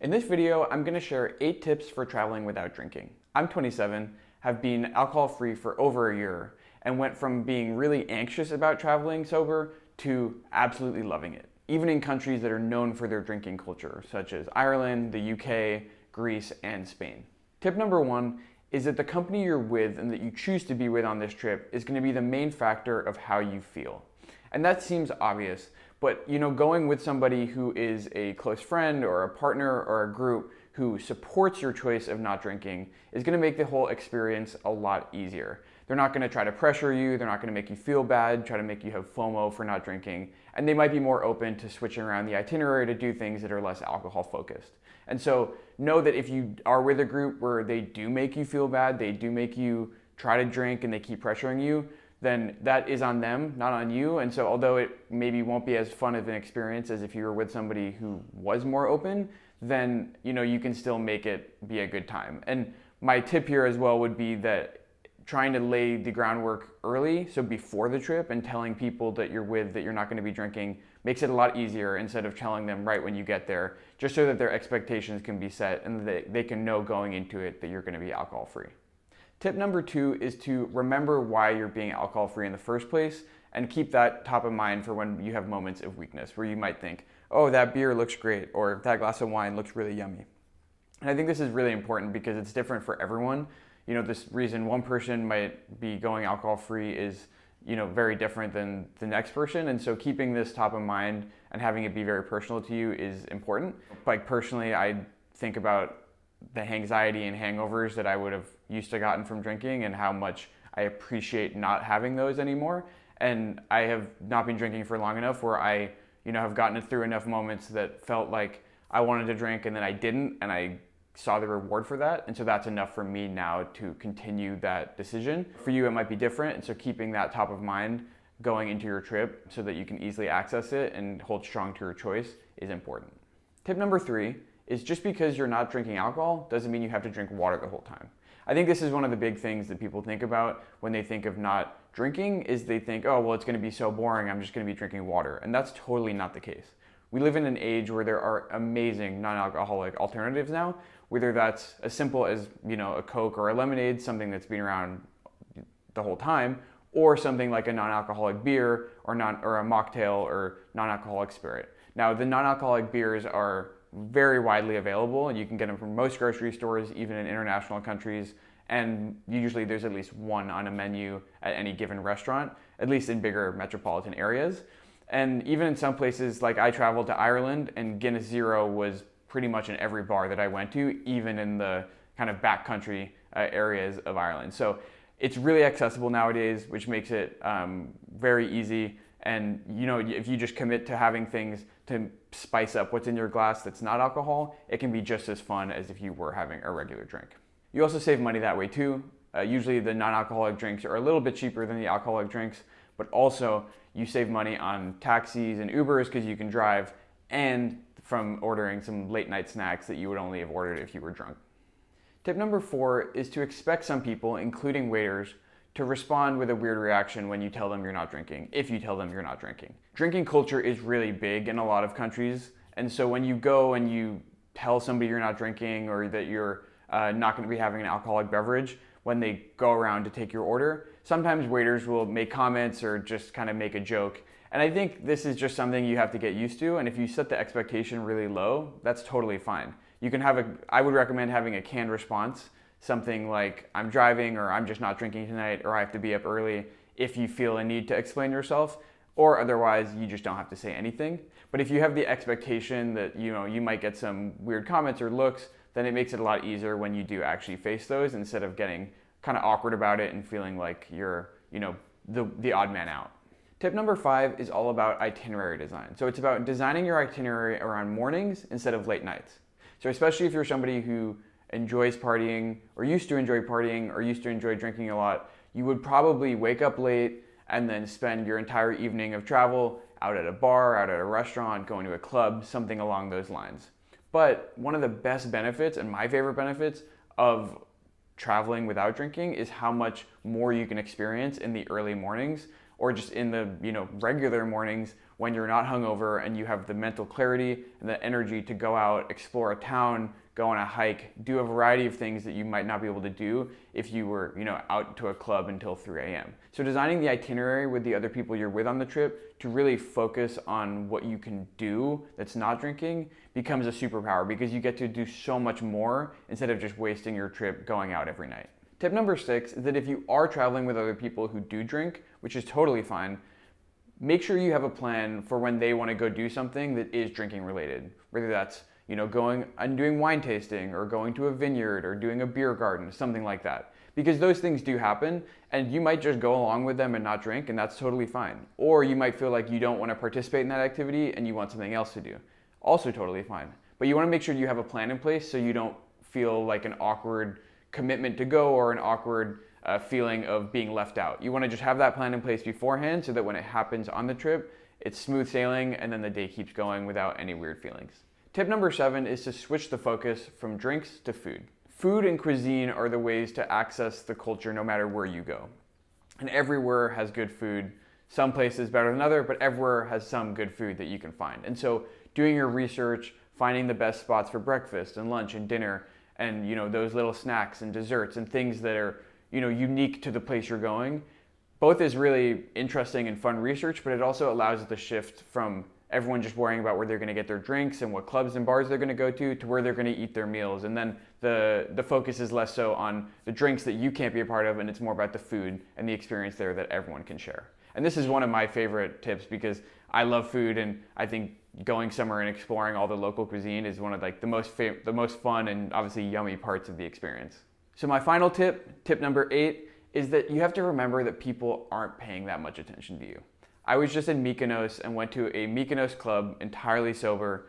In this video, I'm going to share 8 tips for traveling without drinking. I'm 27, have been alcohol-free for over a year, and went from being really anxious about traveling sober to absolutely loving it, even in countries that are known for their drinking culture, such as Ireland, the UK, Greece, and Spain. Tip number 1 is that the company you're with and that you choose to be with on this trip is going to be the main factor of how you feel. And that seems obvious, but going with somebody who is a close friend or a partner or a group who supports your choice of not drinking is going to make the whole experience a lot easier. They're not going to try to pressure you, they're not going to make you feel bad, try to make you have FOMO for not drinking, and they might be more open to switching around the itinerary to do things that are less alcohol focused. And so know that if you are with a group where they do make you feel bad, they do make you try to drink and they keep pressuring you, then that is on them, not on you. And so although it maybe won't be as fun of an experience as if you were with somebody who was more open, then you can still make it be a good time. And my tip here as well would be that trying to lay the groundwork early, so before the trip, and telling people that you're with that you're not going to be drinking makes it a lot easier instead of telling them right when you get there, just so that their expectations can be set and that they can know going into it that you're going to be alcohol free. Tip number 2 is to remember why you're being alcohol free in the first place and keep that top of mind for when you have moments of weakness where you might think, oh, that beer looks great, or that glass of wine looks really yummy. And I think this is really important because it's different for everyone. This reason one person might be going alcohol free is very different than the next person. And so keeping this top of mind and having it be very personal to you is important. Like personally, I think about the anxiety and hangovers that I would have used to gotten from drinking and how much I appreciate not having those anymore. And I have not been drinking for long enough where I have gotten through enough moments that felt like I wanted to drink and then I didn't, and I saw the reward for that. And so that's enough for me now to continue that decision. For you, it might be different. And so keeping that top of mind going into your trip so that you can easily access it and hold strong to your choice is important. Tip number 3 is just because you're not drinking alcohol doesn't mean you have to drink water the whole time. I think this is one of the big things that people think about when they think of not drinking is they think, oh, well, it's going to be so boring, I'm just going to be drinking water. And that's totally not the case. We live in an age where there are amazing non-alcoholic alternatives now, whether that's as simple as a Coke or a lemonade, something that's been around the whole time, or something like a non-alcoholic beer or a mocktail or non-alcoholic spirit. Now, the non-alcoholic beers are very widely available, and you can get them from most grocery stores, even in international countries. And usually there's at least one on a menu at any given restaurant, at least in bigger metropolitan areas. And even in some places, like I traveled to Ireland, and Guinness Zero was pretty much in every bar that I went to, even in the kind of backcountry areas of Ireland. So it's really accessible nowadays, which makes it very easy. And if you just commit to having things to spice up what's in your glass that's not alcohol, it can be just as fun as if you were having a regular drink. You also save money that way too. Usually the non-alcoholic drinks are a little bit cheaper than the alcoholic drinks, but also you save money on taxis and Ubers because you can drive, and from ordering some late night snacks that you would only have ordered if you were drunk. Tip number 4 is to expect some people, including waiters, to respond with a weird reaction when you tell them you're not drinking, if you tell them you're not drinking. Drinking culture is really big in a lot of countries, and so when you go and you tell somebody you're not drinking or that you're not going to be having an alcoholic beverage, when they go around to take your order, sometimes waiters will make comments or just kind of make a joke. And I think this is just something you have to get used to, and if you set the expectation really low, that's totally fine. You can I would recommend having a canned response, something like, I'm driving, or I'm just not drinking tonight, or I have to be up early, if you feel a need to explain yourself, or otherwise you just don't have to say anything. But if you have the expectation that you might get some weird comments or looks, then it makes it a lot easier when you do actually face those instead of getting kind of awkward about it and feeling like you're the odd man out. Tip number 5 is all about itinerary design. So it's about designing your itinerary around mornings instead of late nights. So especially if you're somebody who enjoys partying, or used to enjoy partying, or used to enjoy drinking a lot, you would probably wake up late and then spend your entire evening of travel out at a bar, out at a restaurant, going to a club, something along those lines. But one of the best benefits, and my favorite benefits, of traveling without drinking is how much more you can experience in the early mornings, or just in the regular mornings when you're not hungover and you have the mental clarity and the energy to go out, explore a town, go on a hike, do a variety of things that you might not be able to do if you were out to a club until 3 a.m. So designing the itinerary with the other people you're with on the trip to really focus on what you can do that's not drinking becomes a superpower, because you get to do so much more instead of just wasting your trip going out every night. Tip number 6 is that if you are traveling with other people who do drink, which is totally fine, make sure you have a plan for when they want to go do something that is drinking related. Whether that's going and doing wine tasting, or going to a vineyard, or doing a beer garden, something like that. Because those things do happen, and you might just go along with them and not drink, and that's totally fine. Or you might feel like you don't want to participate in that activity and you want something else to do. Also totally fine. But you want to make sure you have a plan in place so you don't feel like an awkward commitment to go, or an awkward feeling of being left out. You want to just have that plan in place beforehand so that when it happens on the trip, it's smooth sailing and then the day keeps going without any weird feelings. Tip number 7 is to switch the focus from drinks to food. Food and cuisine are the ways to access the culture no matter where you go. And everywhere has good food. Some places better than others, but everywhere has some good food that you can find. And so doing your research, finding the best spots for breakfast and lunch and dinner, and those little snacks and desserts and things that are unique to the place you're going, both is really interesting and fun research, but it also allows the shift from everyone just worrying about where they're going to get their drinks and what clubs and bars they're going to go to where they're going to eat their meals. And then the focus is less so on the drinks that you can't be a part of, and it's more about the food and the experience there that everyone can share. And this is one of my favorite tips because I love food, and I think going somewhere and exploring all the local cuisine is one of the most fun and obviously yummy parts of the experience. So my final tip number 8, is that you have to remember that people aren't paying that much attention to you. I was just in Mykonos and went to a Mykonos club entirely sober,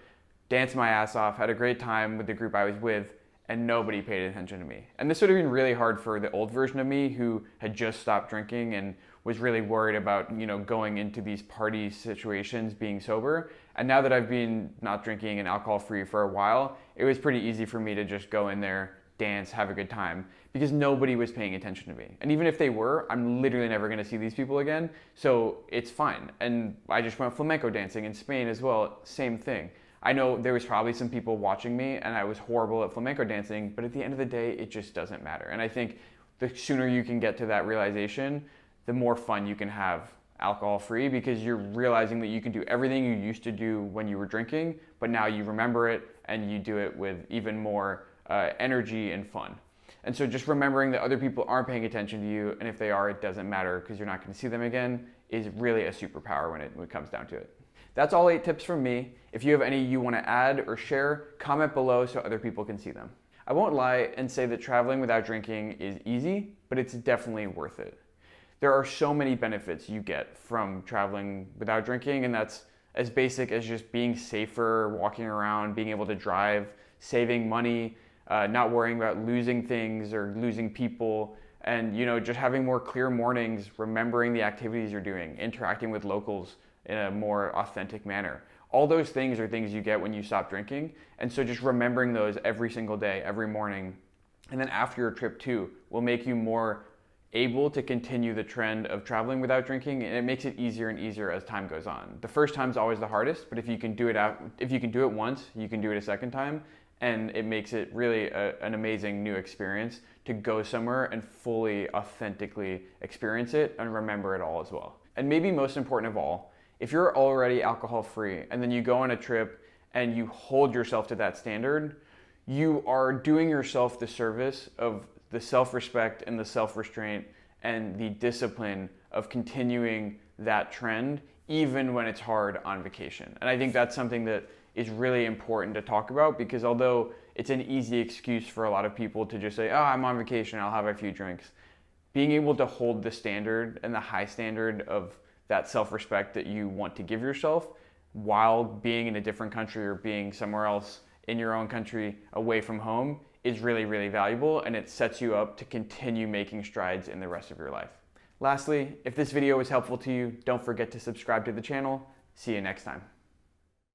danced my ass off, had a great time with the group I was with, and nobody paid attention to me. And this would have been really hard for the old version of me who had just stopped drinking and was really worried about, going into these party situations being sober. And now that I've been not drinking and alcohol free for a while, it was pretty easy for me to just go in there, dance, have a good time, because nobody was paying attention to me. And even if they were, I'm literally never gonna see these people again, so it's fine. And I just went flamenco dancing in Spain as well, same thing. I know there was probably some people watching me and I was horrible at flamenco dancing, but at the end of the day, it just doesn't matter. And I think the sooner you can get to that realization, the more fun you can have alcohol free, because you're realizing that you can do everything you used to do when you were drinking, but now you remember it and you do it with even more energy and fun. And so just remembering that other people aren't paying attention to you, and if they are, it doesn't matter because you're not going to see them again, is really a superpower when it comes down to it. That's all 8 tips from me. If you have any you want to add or share, comment below so other people can see them. I won't lie and say that traveling without drinking is easy, but it's definitely worth it. There are so many benefits you get from traveling without drinking, and that's as basic as just being safer, walking around, being able to drive, saving money, not worrying about losing things or losing people, and just having more clear mornings, remembering the activities you're doing, interacting with locals in a more authentic manner. All those things are things you get when you stop drinking, and so just remembering those every single day, every morning, and then after your trip too, will make you more able to continue the trend of traveling without drinking, and it makes it easier and easier as time goes on. The first time's always the hardest, but if you can do it once, you can do it a second time, and it makes it really an amazing new experience to go somewhere and fully, authentically experience it and remember it all as well. And maybe most important of all, if you're already alcohol free and then you go on a trip and you hold yourself to that standard, you are doing yourself the service of the self-respect and the self-restraint and the discipline of continuing that trend even when it's hard on vacation. And I think that's something that is really important to talk about, because although it's an easy excuse for a lot of people to just say, oh, I'm on vacation, I'll have a few drinks, being able to hold the standard and the high standard of that self-respect that you want to give yourself while being in a different country or being somewhere else in your own country away from home is really, really valuable, and it sets you up to continue making strides in the rest of your life. Lastly, if this video was helpful to you, don't forget to subscribe to the channel. See you next time.